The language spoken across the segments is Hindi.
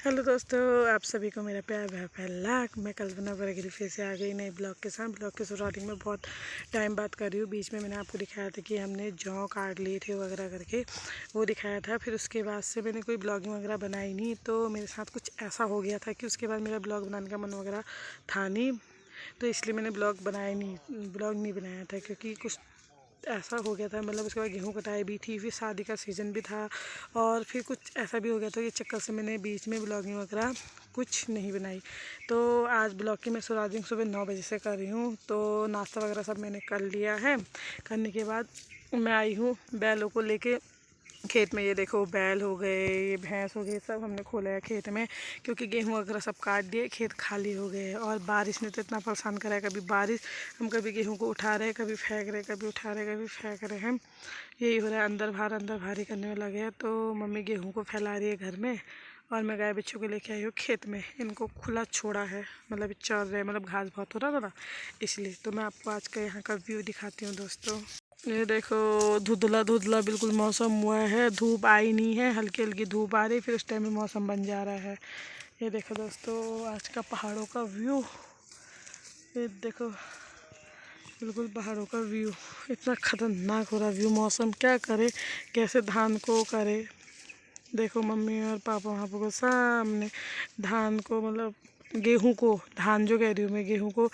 हेलो दोस्तों, आप सभी को मेरा प्यार भरा पहला। मैं कल्पना बरगरी फिर से आ गई नई ब्लॉग के साथ। ब्लॉग की शुरुआतिंग में बहुत टाइम बात कर रही हूँ। बीच में मैंने आपको दिखाया था कि हमने जौ काट लिए थे वगैरह करके, वो दिखाया था। फिर उसके बाद से मैंने कोई ब्लॉगिंग वगैरह बनाई नहीं, तो मेरे साथ कुछ ऐसा हो गया था कि उसके बाद मेरा ब्लॉग बनाने का मन वगैरह था नहीं, तो इसलिए मैंने ब्लॉग नहीं बनाया था, क्योंकि कुछ ऐसा हो गया था। मतलब उसके बाद गेहूँ कटाई भी थी, फिर शादी का सीज़न भी था, और फिर कुछ ऐसा भी हो गया था कि चक्कर से मैंने बीच में ब्लॉगिंग वगैरह कुछ नहीं बनाई। तो आज ब्लॉग की मैं शुरुआत सुबह 9 बजे से कर रही हूँ। तो नाश्ता वगैरह सब मैंने कर लिया है। करने के बाद मैं आई हूँ बैलों को लेके खेत में। ये देखो, बैल हो गए, ये भैंस हो गए, सब हमने खोला है खेत में, क्योंकि गेहूं वगैरह सब काट दिए, खेत खाली हो गए। और बारिश ने तो इतना परेशान करा है, कभी बारिश, हम कभी गेहूं को उठा रहे हैं, कभी फेंक रहे, कभी उठा रहे, कभी फेंक रहे हैं। यही हो रहा है, अंदर भारी करने में लगे हैं। तो मम्मी गेहूँ को फैला रही है घर में, और मैं गाय बच्चों को लेके आई हूँ खेत में। इनको खुला छोड़ा है, मतलब चर रहे, मतलब घास बहुत हो रहा था ना, इसलिए। तो मैं आपको आज का यहाँ का व्यू दिखाती हूँ दोस्तों। ये देखो, धुंधला धुंधला बिल्कुल मौसम हुआ है, धूप आई नहीं है, हल्की हल्की धूप आ रही, फिर उस टाइम में मौसम बन जा रहा है। ये देखो दोस्तों, आज का पहाड़ों का व्यू। ये देखो, बिल्कुल पहाड़ों का व्यू। इतना खतरनाक हो रहा व्यू, मौसम क्या करे, कैसे धान को करे। देखो, मम्मी और पापा वहाँ पर सामने धान को, मतलब गेहूं को, धान जो कह रही हूँ मैं, गेहूं को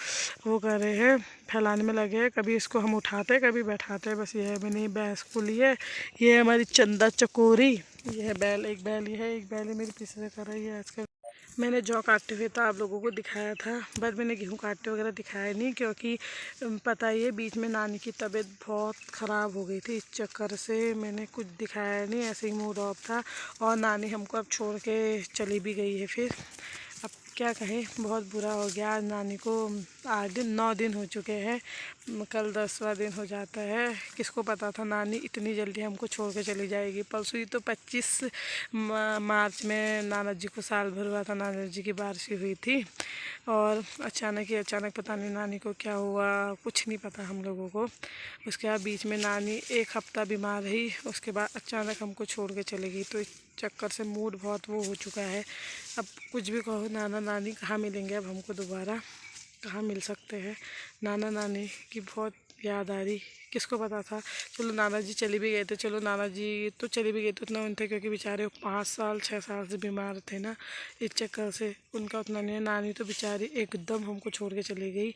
वो कर रहे हैं, फैलाने में लगे हैं। कभी इसको हम उठाते हैं, कभी बैठाते हैं। बस ये है, मैंने भैंस को ली है। ये है हमारी चंदा चकोरी। ये है बैल, एक बैल ये है, एक बैल है मेरी पीछे कर रही है। आजकल मैंने जौ काटते हुए तो आप लोगों को दिखाया था, बट मैंने गेहूँ काटते वगैरह दिखाया नहीं, क्योंकि पता ही है बीच में नानी की तबीयत बहुत ख़राब हो गई थी। इस चक्कर से मैंने कुछ दिखाया नहीं, ऐसे ही मूड ऑफ था। और नानी हमको अब छोड़ के चली भी गई है। फिर अब क्या कहें, बहुत बुरा हो गया। आज नानी को 9 दिन हो चुके हैं, कल 10वां दिन हो जाता है। किसको पता था नानी इतनी जल्दी हमको छोड़ के चली जाएगी। परसों ही तो 25 मार्च में नाना जी को साल भर हुआ था, नाना जी की बारसी हुई थी। और अचानक पता नहीं नानी को क्या हुआ, कुछ नहीं पता हम लोगों को। उसके बाद बीच में नानी 1 हफ्ता बीमार रही, उसके बाद अचानक हमको छोड़ के चली गई। तो इस चक्कर से मूड बहुत वो हो चुका है। अब कुछ भी कहो, नाना नानी कहाँ मिलेंगे अब हमको दोबारा, कहाँ मिल सकते हैं। नाना नानी की बहुत याद आ रही। किसको पता था। चलो नाना जी चले भी गए थे, चलो नाना जी तो चले भी गए तो उतना उनसे, क्योंकि बेचारे 5 साल 6 साल से बीमार थे ना, इस चक्कर से उनका उतना नहीं है। नानी तो बेचारी एकदम हमको छोड़ के चली गई,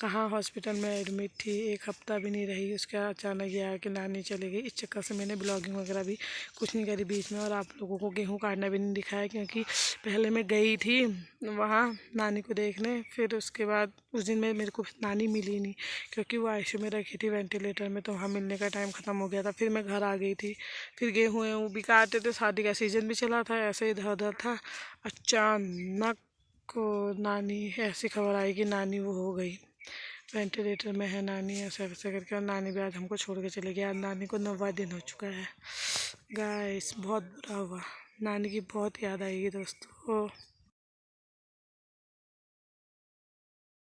कहाँ हॉस्पिटल में एडमिट थी, 1 हफ्ता भी नहीं रही। उसके बाद अचानक ये आया कि नानी चली गई। इस चक्कर से मैंने ब्लॉगिंग वगैरह भी कुछ नहीं करी बीच में, और आप लोगों को गेहूँ काटना भी नहीं दिखाया, क्योंकि पहले मैं गई थी वहाँ नानी को देखने। फिर उसके बाद उस दिन में मेरे को नानी मिली नहीं, क्योंकि वो आईसीयू में रखी थी वेंटिलेटर में, तो वहाँ मिलने का टाइम ख़त्म हो गया था। फिर मैं घर आ गई थी। फिर गेहूँ वेहूँ भी काटे थे, शादी का सीज़न भी चला था, ऐसे इधर उधर था। अचानक को नानी ऐसी खबर आई कि नानी वो हो गई, वेंटिलेटर में है नानी, ऐसे ऐसे करके। और नानी भी आज हमको छोड़ के चली गई। आज नानी को 9वां दिन हो चुका है। गाइस, बहुत बुरा हुआ, नानी की बहुत याद आएगी दोस्तों।